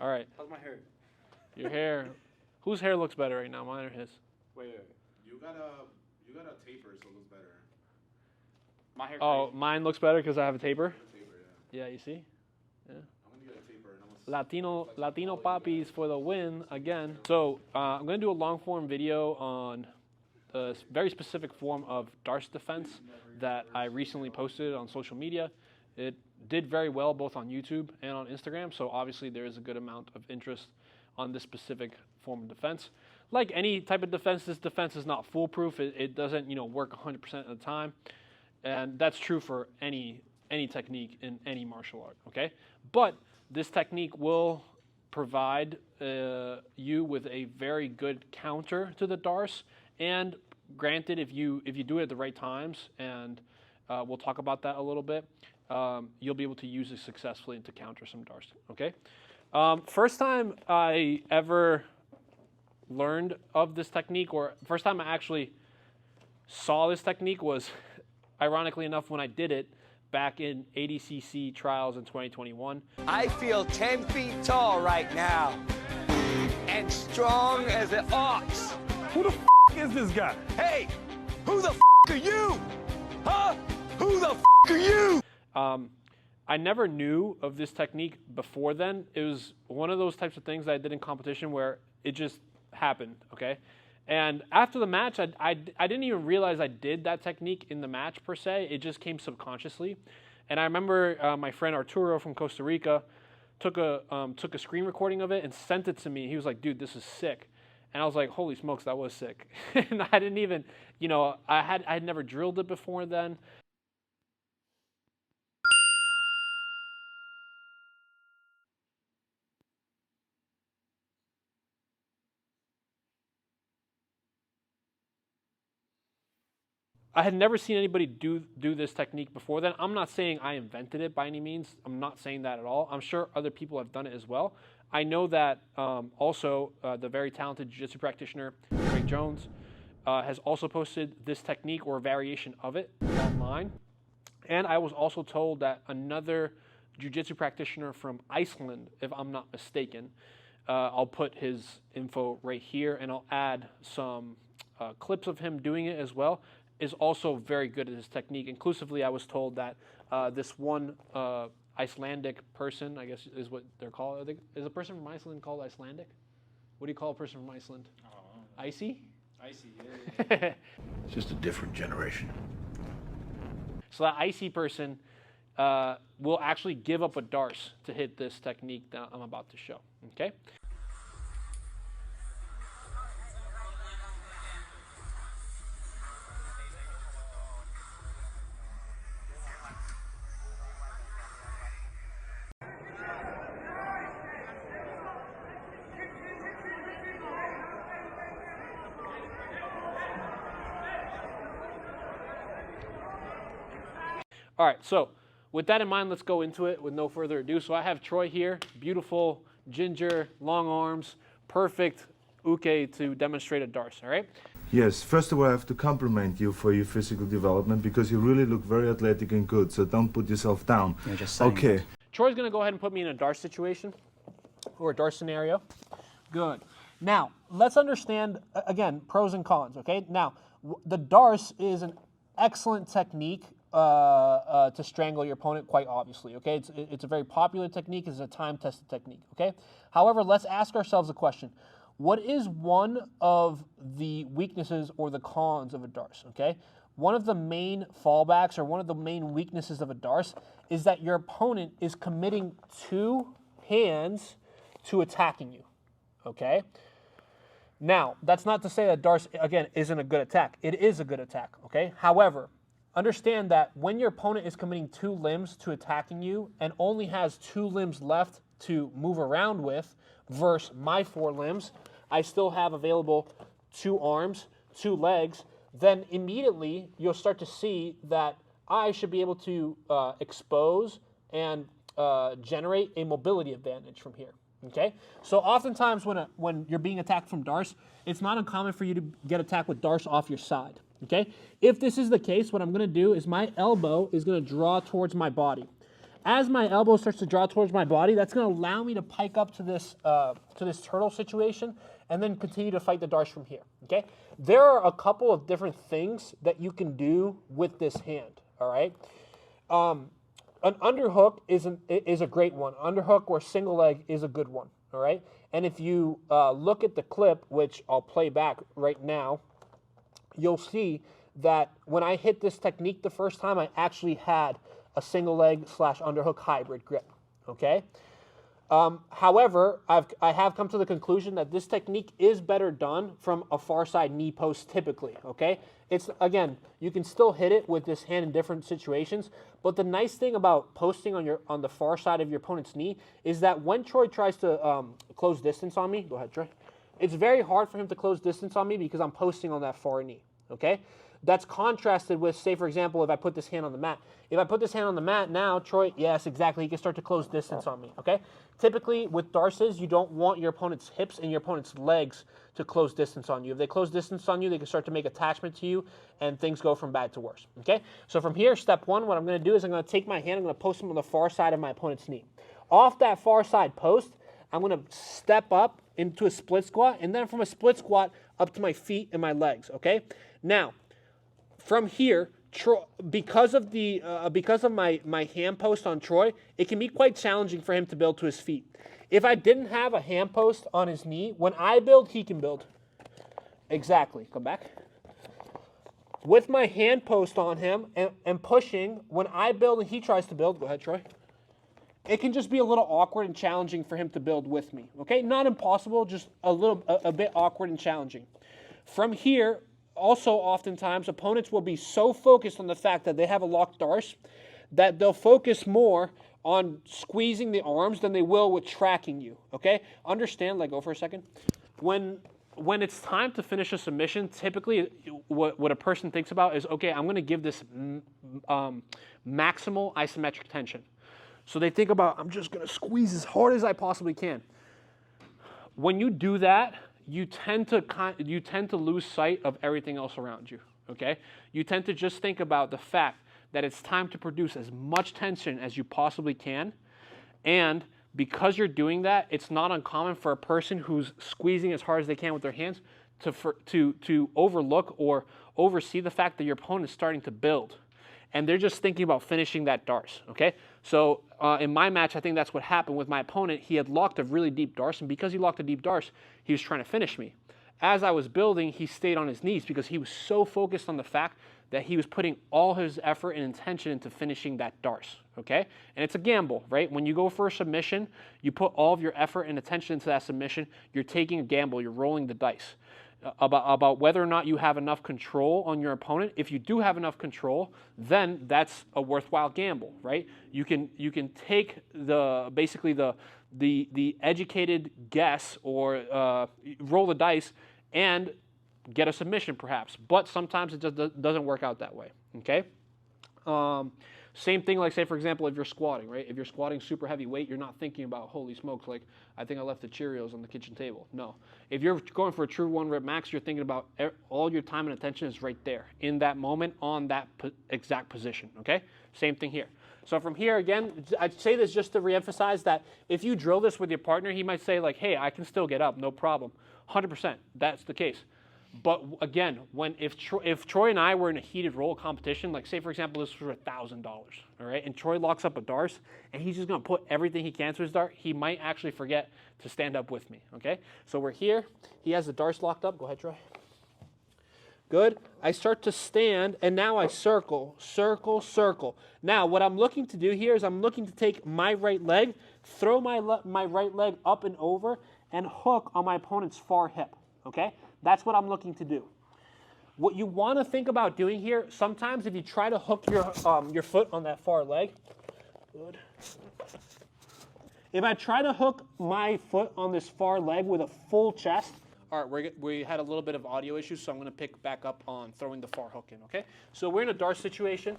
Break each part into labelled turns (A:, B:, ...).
A: All right.
B: How's my hair?
A: Your hair. Whose hair looks better right now, mine or his?
B: Wait.
C: You got a taper, so it looks better.
B: My hair.
A: Oh,
B: crazy.
A: mine looks better because I have a taper.
C: Taper, yeah.
A: Yeah, you see? Yeah.
C: I'm gonna get a taper and I'm gonna
A: Latino poppies for the win again. So I'm going to do a long form video on a very specific form of Darce defense that I recently posted on social media. It did very well both on YouTube and on Instagram, so obviously there is a good amount of interest on this specific form of defense. Like any type of defense, this defense is not foolproof. It doesn't, work 100% of the time, and that's true for any technique in any martial art. Okay, but this technique will provide you with a very good counter to the Darce, and granted, if you do it at the right times, and we'll talk about that a little bit, you'll be able to use it successfully to counter some Darce. Okay. First time I ever learned of this technique, or first time I actually saw this technique was, ironically enough, when I did it back in ADCC trials in 2021.
D: I feel 10 feet tall right now and strong as an ox.
E: Who the is this guy?
D: Hey, who the are you? Huh? Who the are you?
A: I never knew of this technique before then. It was one of those types of things that I did in competition where it just happened, okay? And after the match, I didn't even realize I did that technique in the match per se. It just came subconsciously. And I remember my friend Arturo from Costa Rica took a screen recording of it and sent it to me. He was like, dude, this is sick. And I was like, holy smokes, that was sick. And I didn't even, I had never drilled it before then. I had never seen anybody do this technique before then. I'm not saying I invented it by any means. I'm not saying that at all. I'm sure other people have done it as well. I know that also the very talented jiu-jitsu practitioner, Craig Jones, has also posted this technique or a variation of it online. And I was also told that another jiu-jitsu practitioner from Iceland, if I'm not mistaken, I'll put his info right here and I'll add some clips of him doing it as well, is also very good at this technique. Inclusively, I was told that this one Icelandic person, I guess is what they're called. Is a person from Iceland called Icelandic? What do you call a person from Iceland? Icy?
B: Icy, yeah.
E: It's just a different generation.
A: So that icy person will actually give up a Darce to hit this technique that I'm about to show, okay? All right, so with that in mind, let's go into it with no further ado. So I have Troy here, beautiful, ginger, long arms, perfect uke to demonstrate a Darce, all right?
F: Yes, first of all, I have to compliment you for your physical development because you really look very athletic and good, so don't put yourself down.
D: You're just saying.
F: Okay.
A: Troy's gonna go ahead and put me in a Darce situation, or a Darce scenario. Good. Now, let's understand, again, pros and cons, okay? Now, the Darce is an excellent technique to strangle your opponent, quite obviously, okay? It's a very popular technique. It's a time-tested technique, okay? However, let's ask ourselves a question. What is one of the weaknesses or the cons of a Darce, okay? One of the main fallbacks or one of the main weaknesses of a Darce is that your opponent is committing 2 hands to attacking you, okay? Now, that's not to say that Darce, again, isn't a good attack. It is a good attack, okay? However, understand that when your opponent is committing 2 limbs to attacking you and only has 2 limbs left to move around with versus my 4 limbs, I still have available 2 arms, 2 legs, then immediately you'll start to see that I should be able to expose and generate a mobility advantage from here. Okay, so oftentimes when you're being attacked from Darce, it's not uncommon for you to get attacked with Darce off your side. Okay, if this is the case, what I'm going to do is my elbow is going to draw towards my body. as my elbow starts to draw towards my body, that's going to allow me to pike up to this turtle situation and then continue to fight the Darce from here, okay? There are a couple of different things that you can do with this hand, all right? An underhook is a great one. Underhook or single leg is a good one, all right? And if you look at the clip, which I'll play back right now, you'll see that when I hit this technique the first time, I actually had a single leg / underhook hybrid grip, okay? However, I have come to the conclusion that this technique is better done from a far side knee post typically, okay? It's, again, you can still hit it with this hand in different situations, but the nice thing about posting on the far side of your opponent's knee is that when Troy tries to close distance on me, go ahead, Troy, it's very hard for him to close distance on me because I'm posting on that far knee, okay? That's contrasted with, say, for example, if I put this hand on the mat. If I put this hand on the mat now, Troy, yes, exactly, he can start to close distance on me, okay? Typically, with Darces, you don't want your opponent's hips and your opponent's legs to close distance on you. If they close distance on you, they can start to make attachment to you, and things go from bad to worse, okay? So from here, step one, what I'm going to do is I'm going to take my hand, I'm going to post him on the far side of my opponent's knee. Off that far side post, I'm going to step up into a split squat, and then from a split squat up to my feet and my legs, okay? Now, from here, because of my hand post on Troy, it can be quite challenging for him to build to his feet. If I didn't have a hand post on his knee, when I build, he can build. Exactly. Come back. With my hand post on him and pushing, when I build and he tries to build, go ahead, Troy. It can just be a little awkward and challenging for him to build with me. Okay, not impossible, just a bit awkward and challenging. From here, also, oftentimes, opponents will be so focused on the fact that they have a locked Darce that they'll focus more on squeezing the arms than they will with tracking you, okay? Understand, go for a second. When it's time to finish a submission, typically what a person thinks about is, okay, I'm going to give this maximal isometric tension. So they think about, I'm just going to squeeze as hard as I possibly can. When you do that, you tend to lose sight of everything else around you, okay? You tend to just think about the fact that it's time to produce as much tension as you possibly can, and because you're doing that, it's not uncommon for a person who's squeezing as hard as they can with their hands to overlook or oversee the fact that your opponent is starting to build, and they're just thinking about finishing that Darce, okay? So in my match, I think that's what happened with my opponent. He had locked a really deep Darce, and because he locked a deep Darce, he was trying to finish me. As I was building, he stayed on his knees because he was so focused on the fact that he was putting all his effort and intention into finishing that Darce, okay? And it's a gamble, right? When you go for a submission, you put all of your effort and attention into that submission, you're taking a gamble, you're rolling the dice about whether or not you have enough control on your opponent. If you do have enough control, then that's a worthwhile gamble, right? You can take basically the educated guess or roll the dice and get a submission perhaps, but sometimes it just doesn't work out that way, okay? Same thing, say for example, if you're squatting, right? If you're squatting super heavy weight, you're not thinking about, holy smokes, I think I left the Cheerios on the kitchen table. No. If you're going for a true 1 rep max, you're thinking about all your time and attention is right there in that moment on that exact position, okay? Same thing here. So from here, again, I'd say this just to reemphasize that if you drill this with your partner, he might say hey, I can still get up, no problem. 100%, that's the case. But again, if Troy and I were in a heated roll competition, say for example this was $1,000, all right, and Troy locks up a Darce, and he's just going to put everything he can to his dart, he might actually forget to stand up with me, okay? So we're here, he has the Darce locked up, go ahead Troy. Good, I start to stand, and now I circle, circle, circle. Now what I'm looking to do here is I'm looking to take my right leg, throw my right leg up and over, and hook on my opponent's far hip, okay? That's what I'm looking to do. What you want to think about doing here, sometimes if you try to hook your foot on that far leg, good. If I try to hook my foot on this far leg with a full chest, all right, we had a little bit of audio issues, so I'm going to pick back up on throwing the far hook in, okay? So we're in a Darce situation.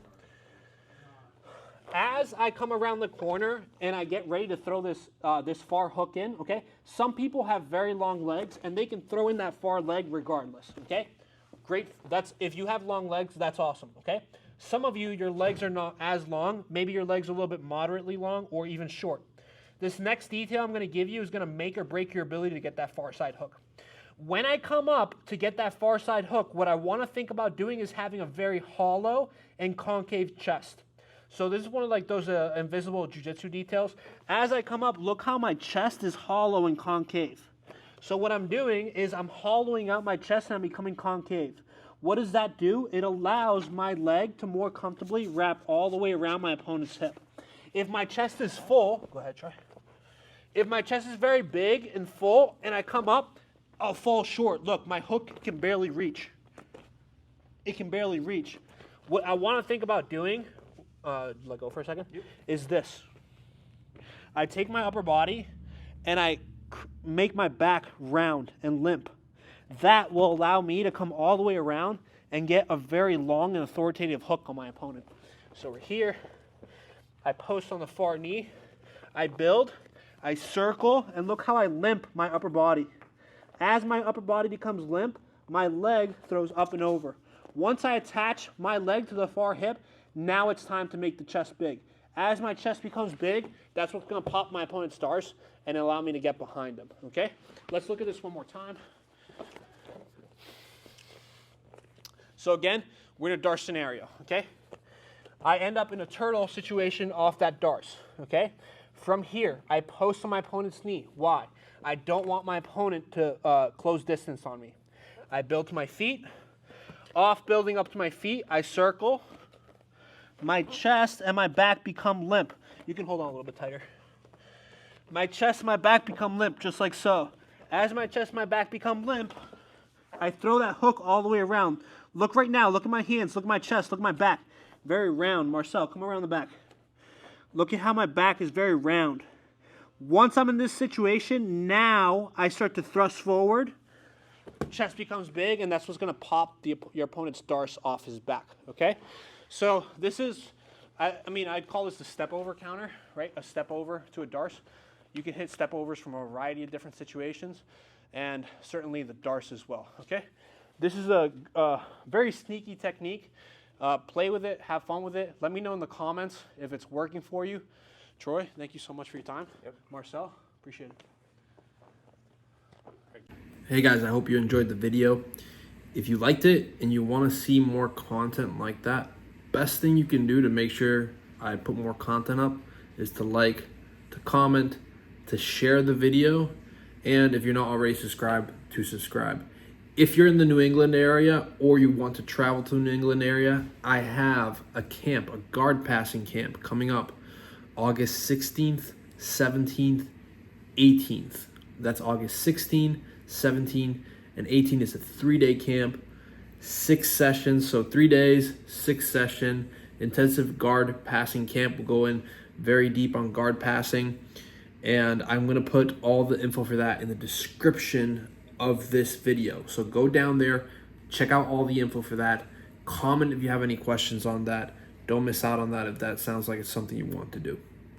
A: As I come around the corner and I get ready to throw this far hook in, okay, some people have very long legs and they can throw in that far leg regardless, okay? Great, if you have long legs, that's awesome, okay? Some of you, your legs are not as long. Maybe your legs are a little bit moderately long or even short. This next detail I'm going to give you is going to make or break your ability to get that far side hook. When I come up to get that far side hook, what I want to think about doing is having a very hollow and concave chest. So this is one of like those invisible jiu-jitsu details. As I come up, look how my chest is hollow and concave. So what I'm doing is I'm hollowing out my chest and I'm becoming concave. What does that do? It allows my leg to more comfortably wrap all the way around my opponent's hip. If my chest is full, go ahead, try. If my chest is very big and full and I come up, I'll fall short. Look, my hook can barely reach. It can barely reach. What I want to think about doing, let go for a second, is this. I take my upper body and I make my back round and limp. That will allow me to come all the way around and get a very long and authoritative hook on my opponent. So we're here. I post on the far knee. I build. I circle. And look how I limp my upper body. As my upper body becomes limp, my leg throws up and over. Once I attach my leg to the far hip, now it's time to make the chest big. As my chest becomes big, that's what's going to pop my opponent's Darce and allow me to get behind him. Okay? Let's look at this one more time. So again, we're in a Darce scenario. Okay? I end up in a turtle situation off that Darce. Okay? From here, I post on my opponent's knee. Why? I don't want my opponent to close distance on me. I build to my feet. Off building up to my feet, I circle. My chest and my back become limp. You can hold on a little bit tighter. My chest and my back become limp, just like so. As my chest and my back become limp, I throw that hook all the way around. Look right now. Look at my hands. Look at my chest. Look at my back. Very round. Marcel, come around the back. Look at how my back is very round. Once I'm in this situation, now I start to thrust forward. Chest becomes big, and that's what's going to pop your opponent's Darce off his back. Okay? So this is, I mean, I'd call this the step over counter, right? A step over to a Darce. You can hit step overs from a variety of different situations, and certainly the Darce as well. Okay? This is a very sneaky technique. Play with it, have fun with it. Let me know in the comments if it's working for you. Troy, thank you so much for your time. Yep. Marcel, appreciate it.
G: Hey guys, I hope you enjoyed the video. If you liked it and you want to see more content like that, best thing you can do to make sure I put more content up is to like, to comment, to share the video, and if you're not already subscribed, to subscribe. If you're in the New England area or you want to travel to the New England area, I have a camp, a guard passing camp coming up August 16th, 17th, 18th. That's August 16th, 17th, and 18th. It's a 3-day camp, 6 sessions, so 3 days, 6 session, intensive guard passing camp. We'll go in very deep on guard passing, and I'm gonna put all the info for that in the description of this video. So go down there, check out all the info for that. Comment if you have any questions on that. Don't miss out on that if that sounds like it's something you want to do.